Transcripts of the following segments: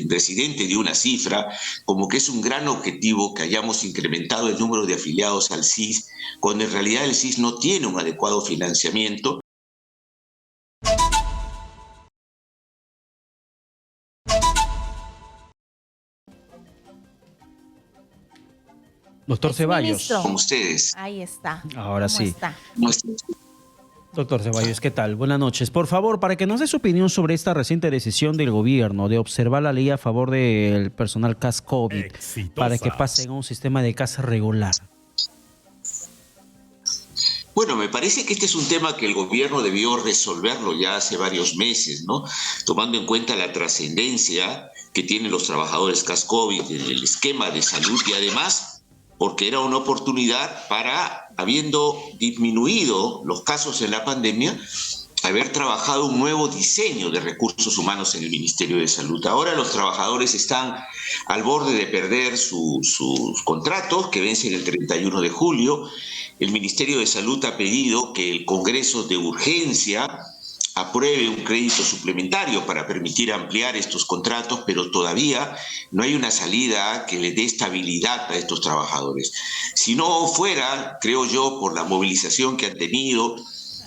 el presidente dio una cifra, como que es un gran objetivo que hayamos incrementado el número de afiliados al SIS, cuando en realidad el SIS no tiene un adecuado financiamiento. Doctor Ceballos. Con ustedes. Ahí está. Ahora ¿Cómo sí. está? Doctor Ceballos, ¿qué tal? Buenas noches. Por favor, para que nos dé su opinión sobre esta reciente decisión del gobierno de observar la ley a favor del personal CAS COVID para que pasen a un sistema de CAS regular. Bueno, me parece que este es un tema que el gobierno debió resolverlo ya hace varios meses, ¿no? Tomando en cuenta la trascendencia que tienen los trabajadores CAS COVID en el esquema de salud y además porque era una oportunidad para, habiendo disminuido los casos en la pandemia, haber trabajado un nuevo diseño de recursos humanos en el Ministerio de Salud. Ahora los trabajadores están al borde de perder sus contratos que vencen el 31 de julio. El Ministerio de Salud ha pedido que el Congreso de urgencia apruebe un crédito suplementario para permitir ampliar estos contratos, pero todavía no hay una salida que le dé estabilidad a estos trabajadores. Si no fuera, creo yo, por la movilización que han tenido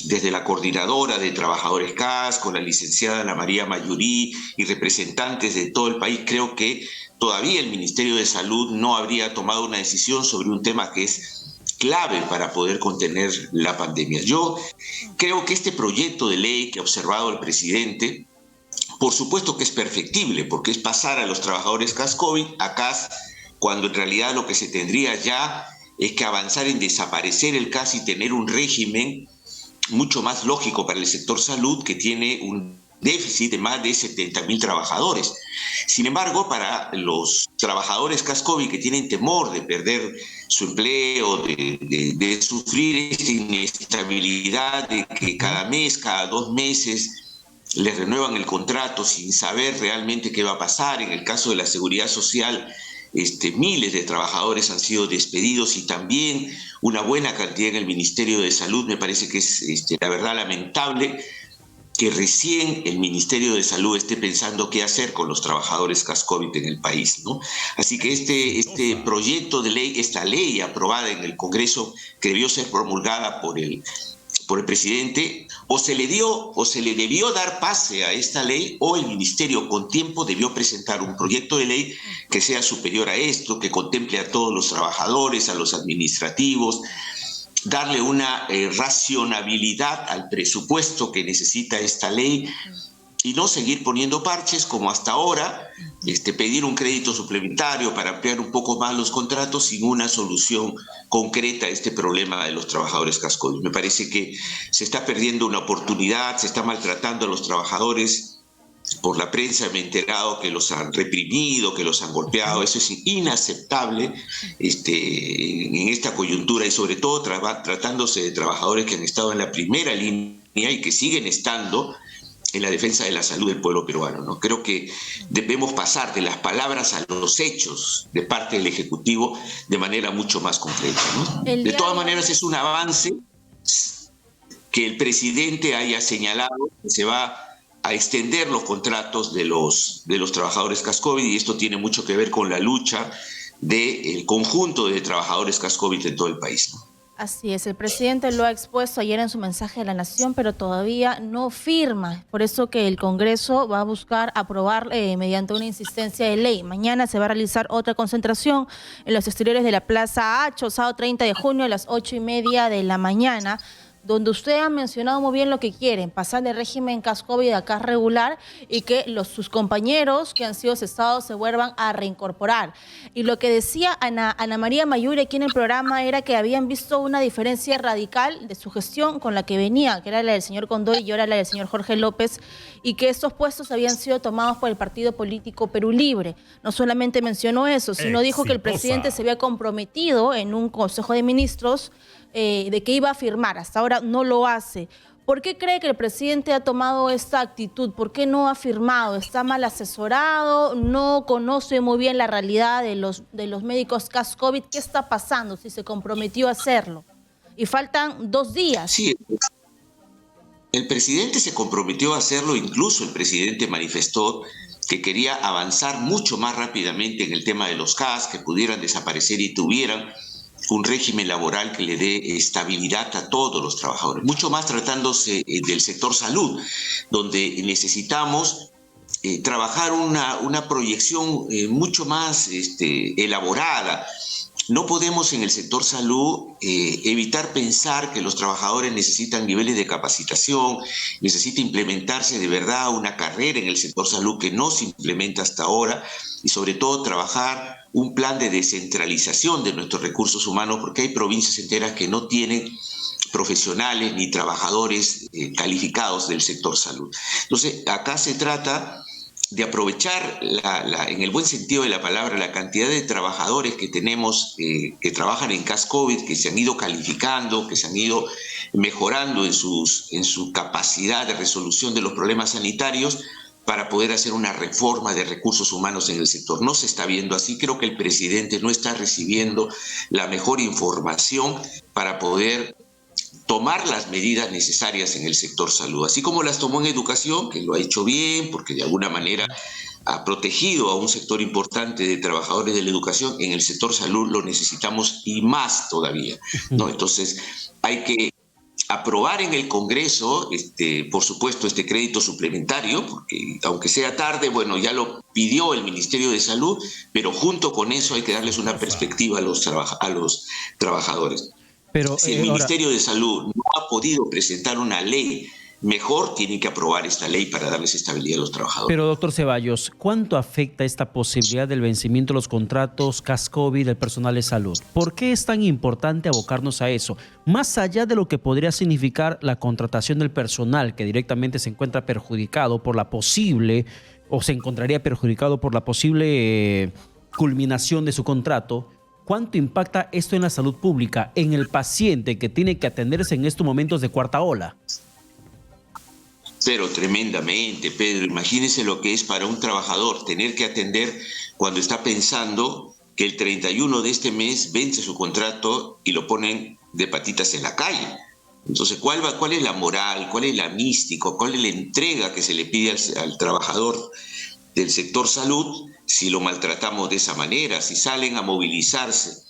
desde la coordinadora de trabajadores CAS, con la licenciada Ana María Mayurí y representantes de todo el país, creo que todavía el Ministerio de Salud no habría tomado una decisión sobre un tema que es clave para poder contener la pandemia. Yo creo que este proyecto de ley que ha observado el presidente, por supuesto que es perfectible, porque es pasar a los trabajadores CAS COVID a CAS, cuando en realidad lo que se tendría ya es que avanzar en desaparecer el CAS y tener un régimen mucho más lógico para el sector salud, que tiene un déficit de más de 70.000 trabajadores. Sin embargo, para los trabajadores CAS COVID que tienen temor de perder su empleo, de sufrir esta inestabilidad, de que cada mes, cada 2 meses les renuevan el contrato sin saber realmente qué va a pasar. En el caso de la Seguridad Social, miles de trabajadores han sido despedidos y también una buena cantidad en el Ministerio de Salud. Me parece que es la verdad lamentable que recién el Ministerio de Salud esté pensando qué hacer con los trabajadores CAS COVID en el país, ¿no? Así que este proyecto de ley, esta ley aprobada en el Congreso, que debió ser promulgada por el presidente, o se le debió dar pase a esta ley, o el ministerio con tiempo debió presentar un proyecto de ley que sea superior a esto, que contemple a todos los trabajadores, a los administrativos, darle una racionalidad al presupuesto que necesita esta ley y no seguir poniendo parches como hasta ahora, pedir un crédito suplementario para ampliar un poco más los contratos sin una solución concreta a este problema de los trabajadores CAS COVID. Me parece que se está perdiendo una oportunidad, se está maltratando a los trabajadores. Por la prensa me he enterado que los han reprimido, que los han golpeado. Eso es inaceptable en esta coyuntura y sobre todo tratándose de trabajadores que han estado en la primera línea y que siguen estando en la defensa de la salud del pueblo peruano, ¿no? Creo que debemos pasar de las palabras a los hechos de parte del Ejecutivo de manera mucho más concreta, ¿no? De todas maneras es un avance que el presidente haya señalado que se va a extender los contratos de los trabajadores CAS COVID, y esto tiene mucho que ver con la lucha del conjunto de trabajadores CAS COVID en todo el país, ¿no? Así es, el presidente lo ha expuesto ayer en su mensaje a la Nación, pero todavía no firma. Por eso que el Congreso va a buscar aprobar mediante una insistencia de ley. Mañana se va a realizar otra concentración en los exteriores de la Plaza Hacho, sábado 30 de junio a las 8:30 de la mañana, donde usted ha mencionado muy bien lo que quieren, pasar de régimen CAS COVID a CAS regular y que sus compañeros que han sido cesados se vuelvan a reincorporar. Y lo que decía Ana María Mayurí aquí en el programa era que habían visto una diferencia radical de su gestión con la que venía, que era la del señor Condori y ahora la del señor Jorge López, y que estos puestos habían sido tomados por el partido político Perú Libre. No solamente mencionó eso, sino dijo que el presidente se había comprometido en un Consejo de Ministros de que iba a firmar. Hasta ahora no lo hace. ¿Por qué cree que el presidente ha tomado esta actitud? ¿Por qué no ha firmado? ¿Está mal asesorado? ¿No conoce muy bien la realidad de los médicos CAS COVID? ¿Qué está pasando si se comprometió a hacerlo? Y faltan 2 días. Sí, el presidente se comprometió a hacerlo, incluso el presidente manifestó que quería avanzar mucho más rápidamente en el tema de los CAS, que pudieran desaparecer y tuvieran un régimen laboral que le dé estabilidad a todos los trabajadores, mucho más tratándose del sector salud, donde necesitamos trabajar una proyección mucho más elaborada. No podemos en el sector salud evitar pensar que los trabajadores necesitan niveles de capacitación, necesita implementarse de verdad una carrera en el sector salud que no se implementa hasta ahora, y sobre todo trabajar un plan de descentralización de nuestros recursos humanos, porque hay provincias enteras que no tienen profesionales ni trabajadores calificados del sector salud. Entonces, acá se trata de aprovechar, en el buen sentido de la palabra, la cantidad de trabajadores que tenemos que trabajan en CAS COVID, que se han ido calificando, que se han ido mejorando en su capacidad de resolución de los problemas sanitarios, para poder hacer una reforma de recursos humanos en el sector. No se está viendo así. Creo que el presidente no está recibiendo la mejor información para poder tomar las medidas necesarias en el sector salud, así como las tomó en educación, que lo ha hecho bien, porque de alguna manera ha protegido a un sector importante de trabajadores de la educación. En el sector salud lo necesitamos y más todavía, ¿no? Entonces hay que aprobar en el Congreso, por supuesto, este crédito suplementario, porque aunque sea tarde, bueno, ya lo pidió el Ministerio de Salud, pero junto con eso hay que darles una perspectiva a los trabajadores. Pero, si el Ministerio de Salud no ha podido presentar una ley, mejor tienen que aprobar esta ley para darles estabilidad a los trabajadores. Pero, doctor Ceballos, ¿cuánto afecta esta posibilidad del vencimiento de los contratos CAS COVID del personal de salud? ¿Por qué es tan importante abocarnos a eso? Más allá de lo que podría significar la contratación del personal, que directamente se encuentra perjudicado por la posible, o se encontraría perjudicado por la posible culminación de su contrato, ¿cuánto impacta esto en la salud pública, en el paciente que tiene que atenderse en estos momentos de cuarta ola? Pero tremendamente, Pedro. Imagínese lo que es para un trabajador tener que atender cuando está pensando que el 31 de este mes vence su contrato y lo ponen de patitas en la calle. Entonces, ¿cuál es la moral? ¿Cuál es la mística? ¿Cuál es la entrega que se le pide al trabajador del sector salud si lo maltratamos de esa manera? Si salen a movilizarse,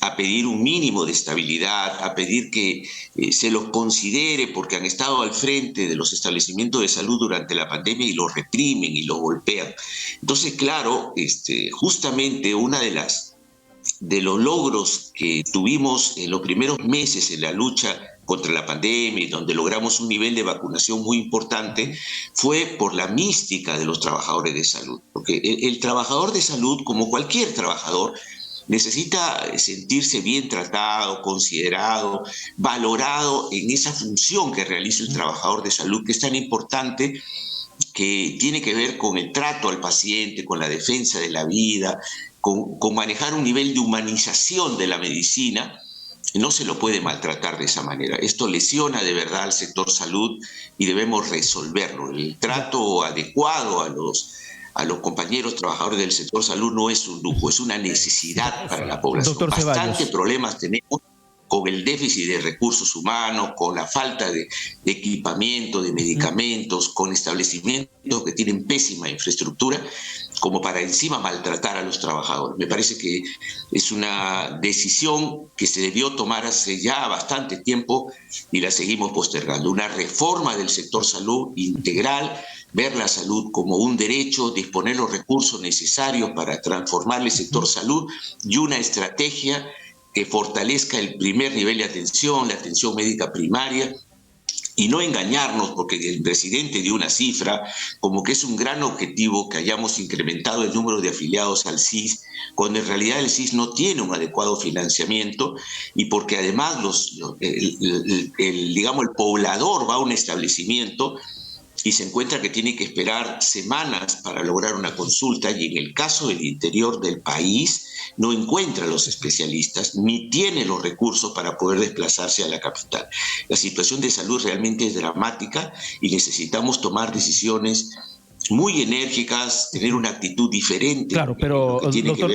a pedir un mínimo de estabilidad, a pedir que se los considere porque han estado al frente de los establecimientos de salud durante la pandemia y los reprimen y los golpean. Entonces, claro, justamente una de los logros que tuvimos en los primeros meses en la lucha contra la pandemia, donde logramos un nivel de vacunación muy importante, fue por la mística de los trabajadores de salud. Porque el trabajador de salud, como cualquier trabajador, necesita sentirse bien tratado, considerado, valorado en esa función que realiza el trabajador de salud, que es tan importante, que tiene que ver con el trato al paciente, con la defensa de la vida, con manejar un nivel de humanización de la medicina. No se lo puede maltratar de esa manera. Esto lesiona de verdad al sector salud y debemos resolverlo. El trato adecuado a los compañeros trabajadores del sector salud no es un lujo, es una necesidad para la población. Bastantes problemas tenemos con el déficit de recursos humanos, con la falta de equipamiento, de medicamentos, con establecimientos que tienen pésima infraestructura, como para encima maltratar a los trabajadores. Me parece que es una decisión que se debió tomar hace ya bastante tiempo y la seguimos postergando. Una reforma del sector salud integral, ver la salud como un derecho, disponer los recursos necesarios para transformar el sector salud y una estrategia que fortalezca el primer nivel de atención, la atención médica primaria, y no engañarnos porque el presidente dio una cifra como que es un gran objetivo que hayamos incrementado el número de afiliados al SIS, cuando en realidad el SIS no tiene un adecuado financiamiento y porque además el poblador va a un establecimiento y se encuentra que tiene que esperar semanas para lograr una consulta, y en el caso del interior del país no encuentra los especialistas ni tiene los recursos para poder desplazarse a la capital. La situación de salud realmente es dramática y necesitamos tomar decisiones muy enérgicas, tener una actitud diferente. Claro, pero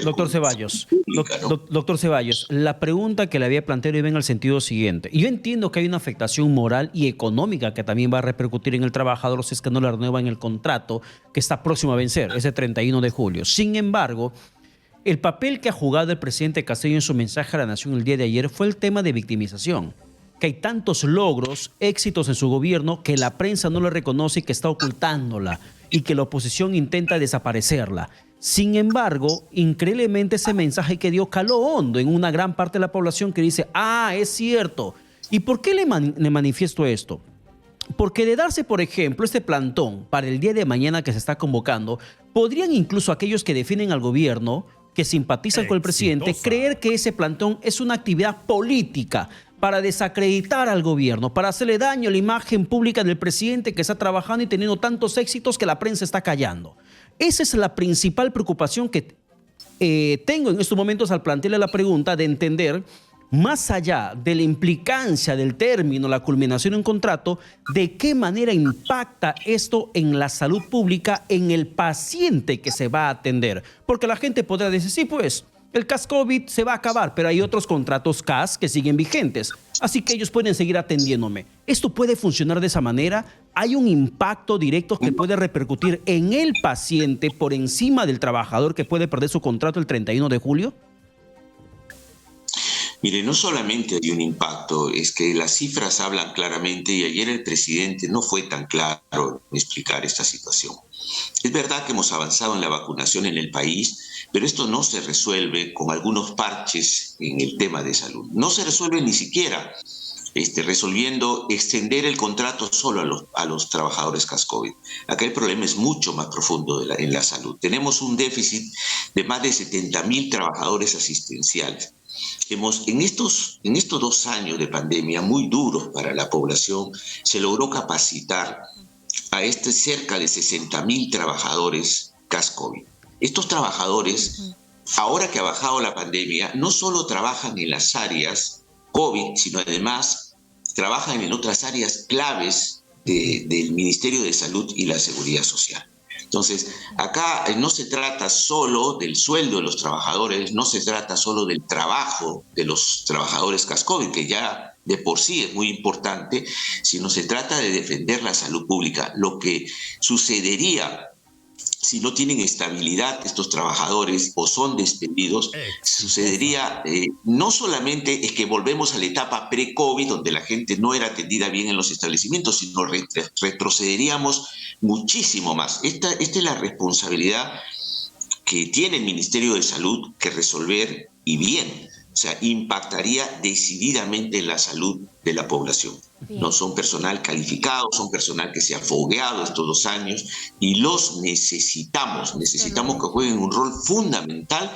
doctor Ceballos, pública, ¿no? Doctor Ceballos, la pregunta que le había planteado iba en el sentido siguiente. Yo entiendo que hay una afectación moral y económica que también va a repercutir en el trabajador si es que no le renuevan el contrato que está próximo a vencer, ese 31 de julio. Sin embargo, el papel que ha jugado el presidente Castillo en su mensaje a la nación el día de ayer fue el tema de victimización. Que hay tantos logros, éxitos en su gobierno que la prensa no le reconoce y que está ocultándola y que la oposición intenta desaparecerla. Sin embargo, increíblemente ese mensaje que dio caló hondo en una gran parte de la población que dice, es cierto. ¿Y por qué le manifiesto esto? Porque de darse, por ejemplo, este plantón para el día de mañana que se está convocando, podrían incluso aquellos que defienden al gobierno, que simpatizan con el presidente, creer que ese plantón es una actividad política para desacreditar al gobierno, para hacerle daño a la imagen pública del presidente que está trabajando y teniendo tantos éxitos que la prensa está callando. Esa es la principal preocupación que tengo en estos momentos al plantearle la pregunta de entender, más allá de la implicancia del término, la culminación de un contrato, de qué manera impacta esto en la salud pública, en el paciente que se va a atender. Porque la gente podrá decir, sí, pues, el CAS COVID se va a acabar, pero hay otros contratos CAS que siguen vigentes. Así que ellos pueden seguir atendiéndome. ¿Esto puede funcionar de esa manera? ¿Hay un impacto directo que puede repercutir en el paciente por encima del trabajador que puede perder su contrato el 31 de julio? Mire, no solamente hay un impacto, es que las cifras hablan claramente y ayer el presidente no fue tan claro en explicar esta situación. Es verdad que hemos avanzado en la vacunación en el país, pero esto no se resuelve con algunos parches en el tema de salud. No se resuelve ni siquiera resolviendo extender el contrato solo a los trabajadores CAS COVID. Acá el problema es mucho más profundo en la salud. Tenemos un déficit de más de 70,000 trabajadores asistenciales. En estos 2 años de pandemia muy duros para la población, se logró capacitar a cerca de 60,000 trabajadores CAS COVID. Estos trabajadores, ahora que ha bajado la pandemia, no solo trabajan en las áreas COVID, sino además trabajan en otras áreas claves del Ministerio de Salud y la Seguridad Social. Entonces, acá no se trata solo del sueldo de los trabajadores, no se trata solo del trabajo de los trabajadores CAS COVID, que ya de por sí es muy importante, sino se trata de defender la salud pública. Lo que sucedería si no tienen estabilidad estos trabajadores o son despedidos, sucedería no solamente es que volvemos a la etapa pre-COVID, donde la gente no era atendida bien en los establecimientos, sino retrocederíamos muchísimo más. Esta es la responsabilidad que tiene el Ministerio de Salud que resolver, y bien. O sea, impactaría decididamente en la salud de la población. Bien. No son personal calificado, son personal que se ha fogueado estos 2 años y los necesitamos que jueguen un rol fundamental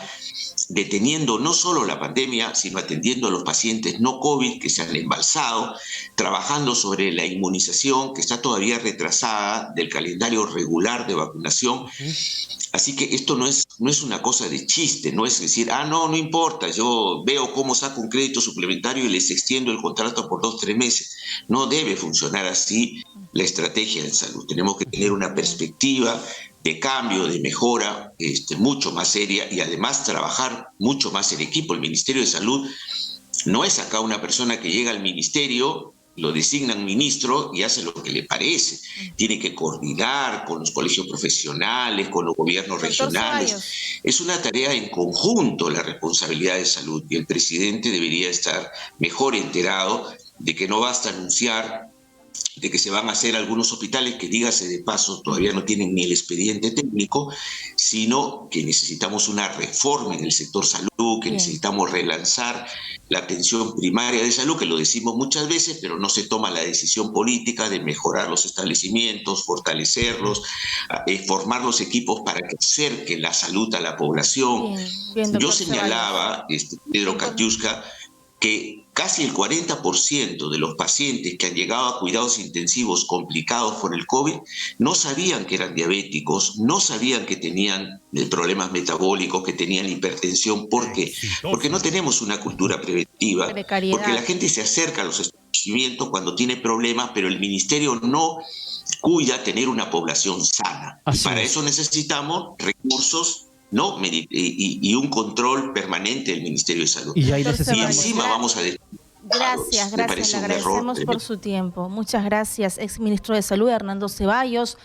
deteniendo no solo la pandemia, sino atendiendo a los pacientes no COVID que se han embalsado, trabajando sobre la inmunización que está todavía retrasada del calendario regular de vacunación. Así que esto no es una cosa de chiste, no es decir, no importa, yo veo cómo saco un crédito suplementario y les extiendo el contrato por 2-3 meses. No debe funcionar así la estrategia de salud. Tenemos que tener una perspectiva de cambio, de mejora mucho más seria y además trabajar mucho más en equipo. El Ministerio de Salud no es acá una persona que llega al ministerio, lo designan ministro y hace lo que le parece. Tiene que coordinar con los colegios profesionales, con los gobiernos regionales. Es una tarea en conjunto la responsabilidad de salud y el presidente debería estar mejor enterado de que no basta anunciar de que se van a hacer algunos hospitales que, dígase de paso, todavía no tienen ni el expediente técnico, sino que necesitamos una reforma en el sector salud, que necesitamos relanzar la atención primaria de salud, que lo decimos muchas veces, pero no se toma la decisión política de mejorar los establecimientos, fortalecerlos, formar los equipos para que acerquen la salud a la población. Yo señalaba, Pedro Katiuska, que casi el 40% de los pacientes que han llegado a cuidados intensivos complicados por el COVID no sabían que eran diabéticos, no sabían que tenían problemas metabólicos, que tenían hipertensión. ¿Por qué? Porque no tenemos una cultura preventiva, porque la gente se acerca a los establecimientos cuando tiene problemas, pero el ministerio no cuya tener una población sana. Así y para es. eso necesitamos recursos, ¿no? y un control permanente del Ministerio de Salud. Y ahí Doctor Y necesitamos... Ceballos, encima vamos a... Gracias, Me gracias. parece Le un error agradecemos por su tiempo. Muchas gracias, exministro de Salud Hernando Ceballos.